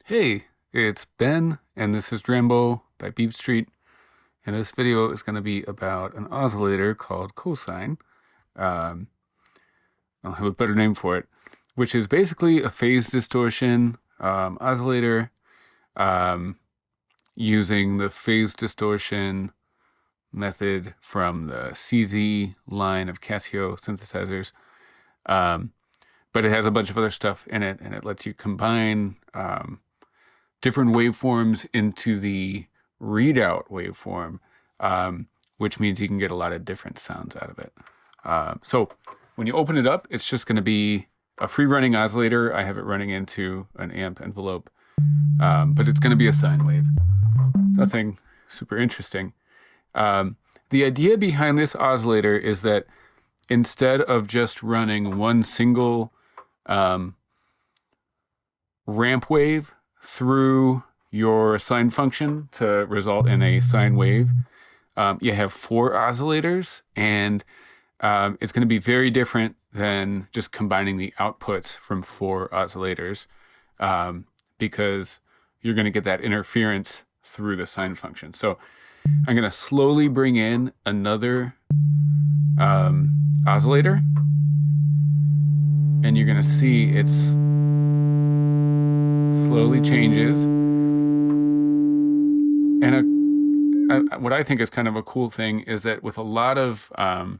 Hey, it's Ben, and this is Drambo by Beep Street, and this video is going to be about an oscillator called Cosine. Um, I don't have a better name for it, which is basically a phase distortion oscillator using the phase distortion method from the CZ line of Casio synthesizers. But it has a bunch of other stuff in it, and it lets you combine different waveforms into the readout waveform, which means you can get a lot of different sounds out of it. So when you open it up, it's just going to be a free running oscillator. I have it running into an amp envelope, but it's going to be a sine wave. Nothing super interesting. The idea behind this oscillator is that instead of just running one single ramp wave through your sine function to result in a sine wave, you have 4 oscillators, and it's going to be very different than just combining the outputs from 4 oscillators, because you're going to get that interference through the sine function. So I'm going to slowly bring in another oscillator, and you're going to see it's slowly changes. And what I think is kind of a cool thing is that with a lot of, at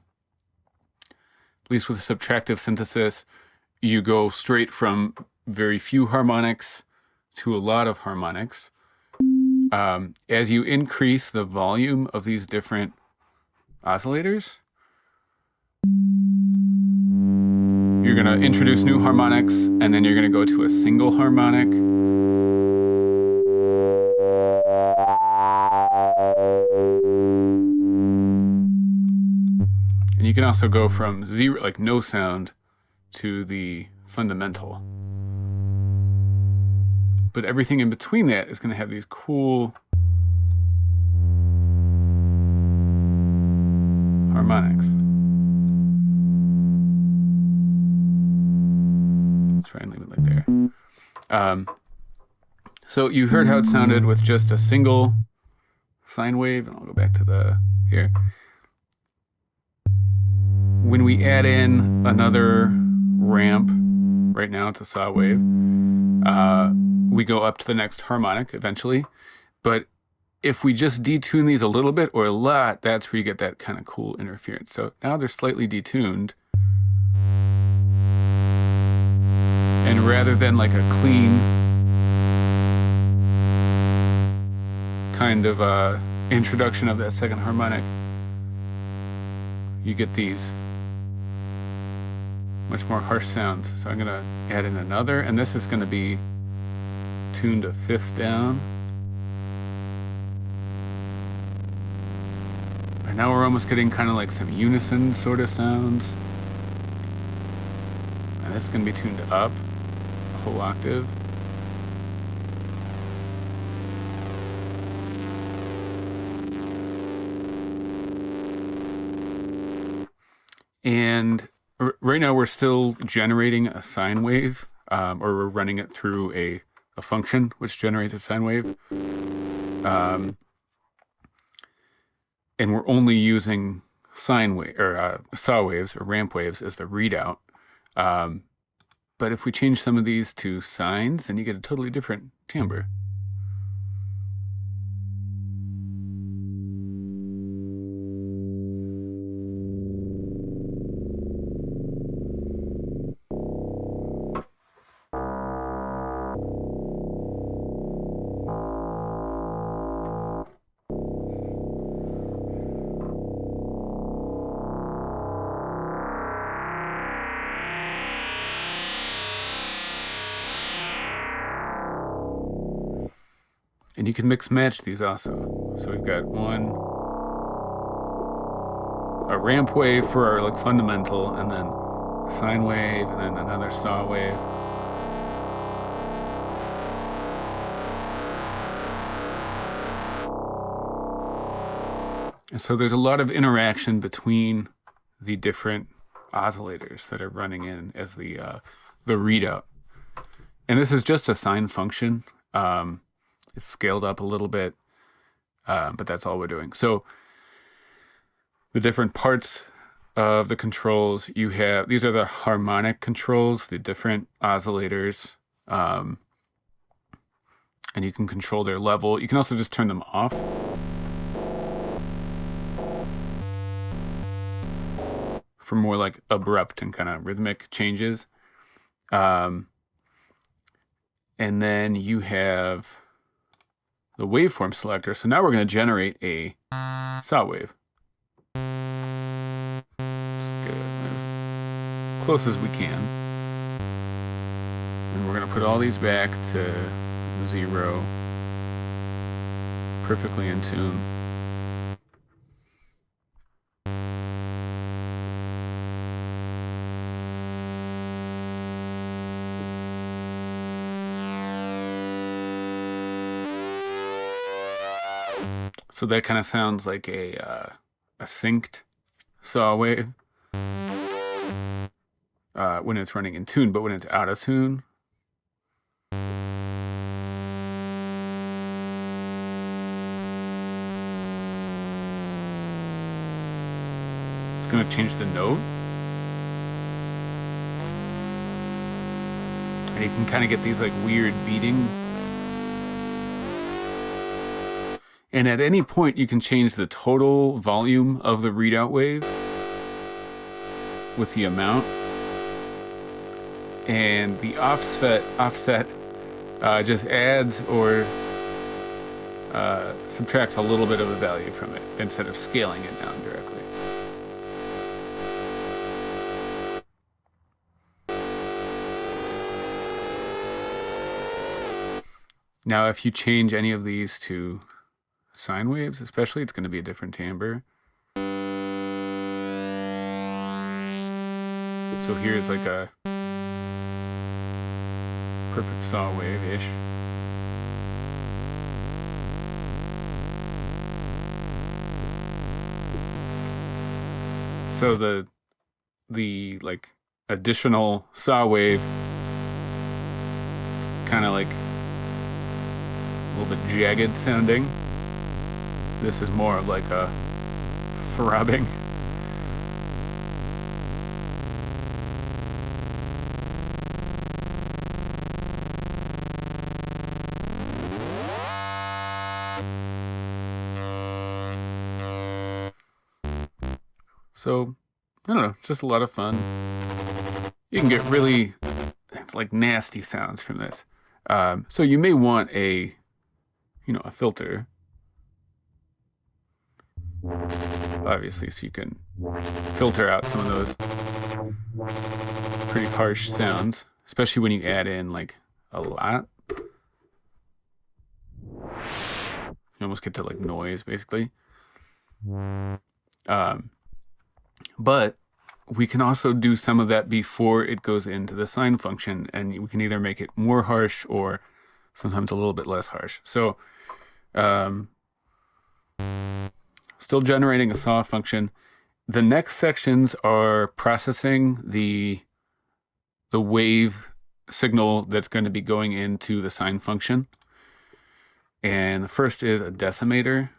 least with subtractive synthesis, you go straight from very few harmonics to a lot of harmonics. As you increase the volume of these different oscillators, you're going to introduce new harmonics, and then you're going to go to a single harmonic. And you can also go from zero, like no sound, to the fundamental. But everything in between that is going to have these cool harmonics. Try and leave it like there. So you heard how it sounded with just a single sine wave, and I'll go back to the here. When we add in another ramp, right now it's a saw wave, we go up to the next harmonic eventually. But if we just detune these a little bit or a lot, that's where you get that kind of cool interference. So now they're slightly detuned. And rather than like a clean kind of introduction of that second harmonic, you get these much more harsh sounds. So I'm going to add in another, and this is going to be tuned a fifth down. And now we're almost getting kind of like some unison sort of sounds. And this is going to be tuned up a whole octave. And right now we're still generating a sine wave, or we're running it through a function which generates a sine wave. And we're only using sine wave or saw waves or ramp waves as the readout. But if we change some of these to sines, then you get a totally different timbre. And you can mix match these also. So we've got a ramp wave for our like fundamental, and then a sine wave, and then another saw wave. And so there's a lot of interaction between the different oscillators that are running in as the readout. And this is just a sine function. It's scaled up a little bit, but that's all we're doing. So the different parts of the controls you have, these are the harmonic controls, the different oscillators, and you can control their level. You can also just turn them off. For more like abrupt and kind of rhythmic changes. And then you have the waveform selector. So now we're going to generate a saw wave. Just get it as close as we can. And we're going to put all these back to 0. Perfectly in tune. So that kind of sounds like a synced saw wave when it's running in tune, but when it's out of tune, it's going to change the note. And you can kind of get these like weird beating. And at any point, you can change the total volume of the readout wave with the amount. And the offset just adds or subtracts a little bit of the value from it instead of scaling it down directly. Now, if you change any of these to sine waves, especially, it's going to be a different timbre. So here's like a perfect saw wave-ish. So the like additional saw wave, kind of like a little bit jagged sounding. This is more of like a throbbing. So, I don't know, it's just a lot of fun. You can get really, it's like nasty sounds from this. So you may want a filter. Obviously, so you can filter out some of those pretty harsh sounds, especially when you add in like a lot. You almost get to like noise, basically. But we can also do some of that before it goes into the sine function, and we can either make it more harsh or sometimes a little bit less harsh. So, still generating a saw function. The next sections are processing the wave signal that's going to be going into the sine function. And the first is a decimator.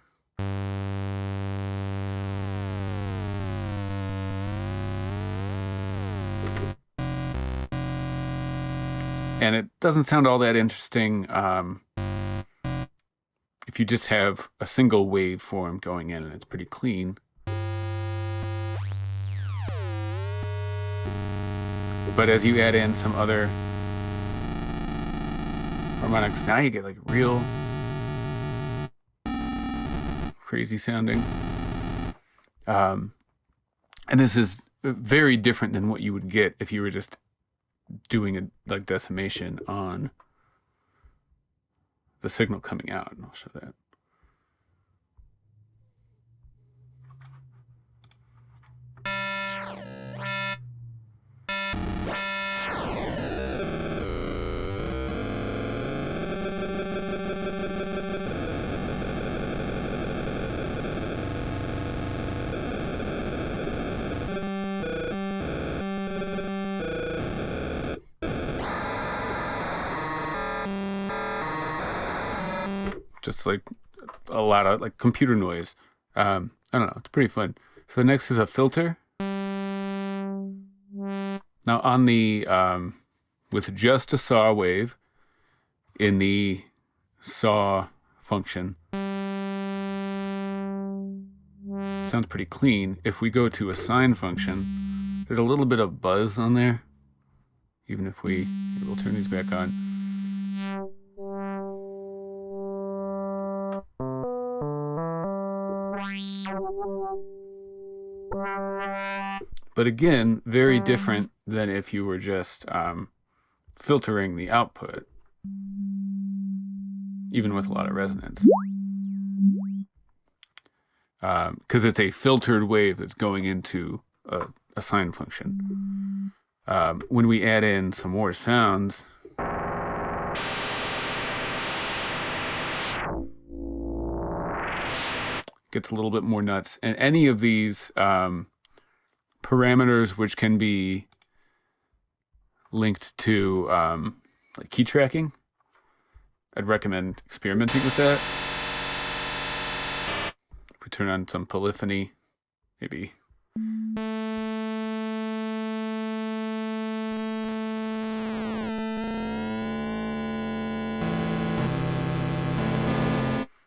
And it doesn't sound all that interesting if you just have a single waveform going in and it's pretty clean. But as you add in some other harmonics, now you get like real crazy sounding. And this is very different than what you would get if you were just doing a like decimation on the signal coming out, and I'll show that. just like a lot of like computer noise. I don't know, it's pretty fun. So the next is a filter. Now on the with just a saw wave in the saw function, sounds pretty clean. If we go to a sine function, there's a little bit of buzz on there. Even if we'll turn these back on. But again, very different than if you were just filtering the output, even with a lot of resonance. Because it's a filtered wave that's going into a sine function. When we add in some more sounds, it gets a little bit more nuts. And any of these parameters which can be linked to like key tracking, I'd recommend experimenting with that. If we turn on some polyphony, maybe.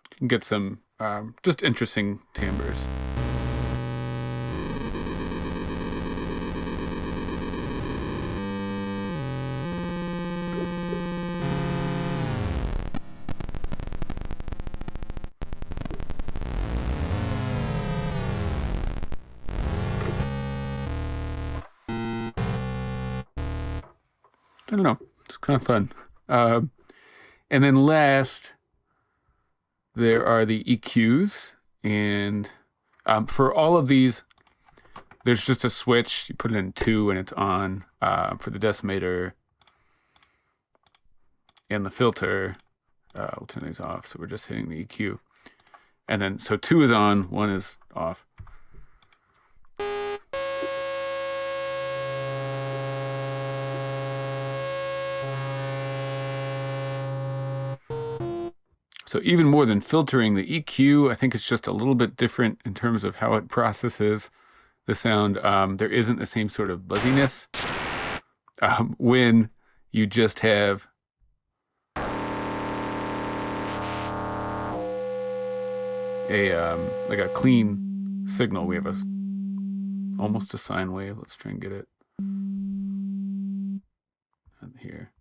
You can get some just interesting timbres. I don't know, it's kind of fun. And then last, there are the EQs, and for all of these, there's just a switch. You put it in 2 and it's on. For the decimator and the filter, we'll turn these off, so we're just hitting the EQ. And then, so 2 is on, 1 is off. So even more than filtering the EQ, I think it's just a little bit different in terms of how it processes the sound. There isn't the same sort of buzziness when you just have like a clean signal. We have almost a sine wave. Let's try and get it here.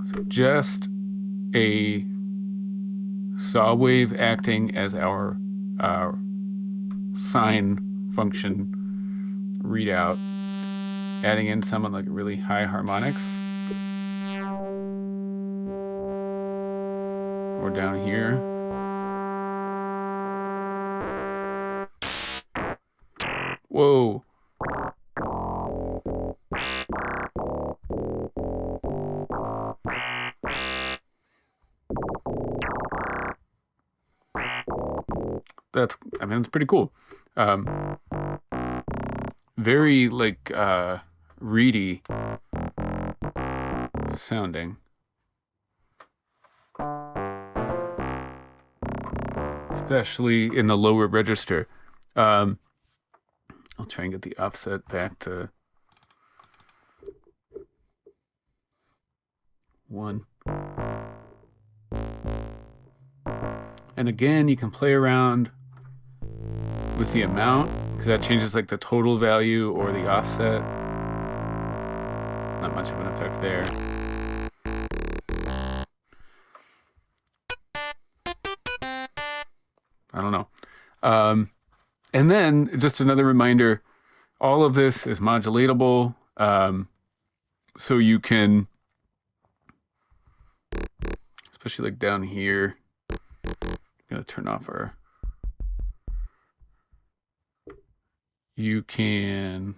So just a saw wave acting as our sine function readout, adding in some of like really high harmonics. Or down here. Whoa. It's pretty cool. Very like reedy sounding. Especially in the lower register. I'll try and get the offset back to 1. And again, you can play around with the amount, because that changes like the total value or the offset. Not much of an effect there. I don't know. And then just another reminder, all of this is modulatable. So you can, especially like down here, I'm gonna turn off our, you can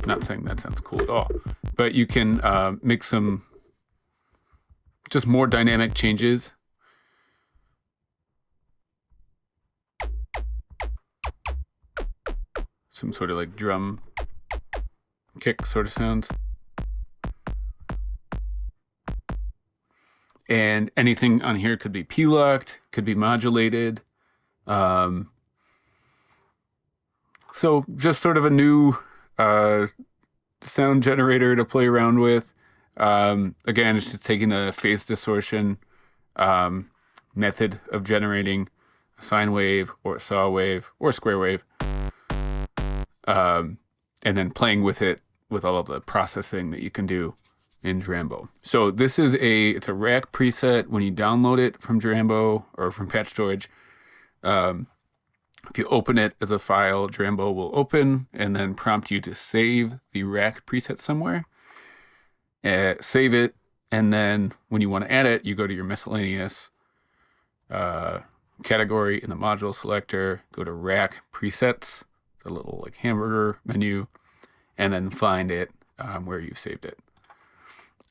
not saying that sounds cool at all, but you can make some just more dynamic changes. some sort of like drum kick sort of sounds. And anything on here could be P-locked, could be modulated. So just sort of a new sound generator to play around with. Again, it's just taking the phase distortion method of generating a sine wave or a saw wave or a square wave, and then playing with it with all of the processing that you can do in Drambo. So this is it's a rack preset. When you download it from Drambo or from Patch Storage, if you open it as a file, Drambo will open and then prompt you to save the rack preset somewhere. Save it, and then when you want to add it, you go to your miscellaneous category in the module selector, go to rack presets, it's a little like hamburger menu, and then find it where you've saved it.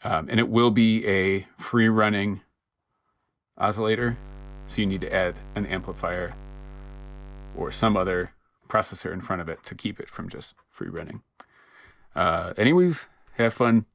And it will be a free running oscillator, so you need to add an amplifier or some other processor in front of it to keep it from just free running. Anyways, have fun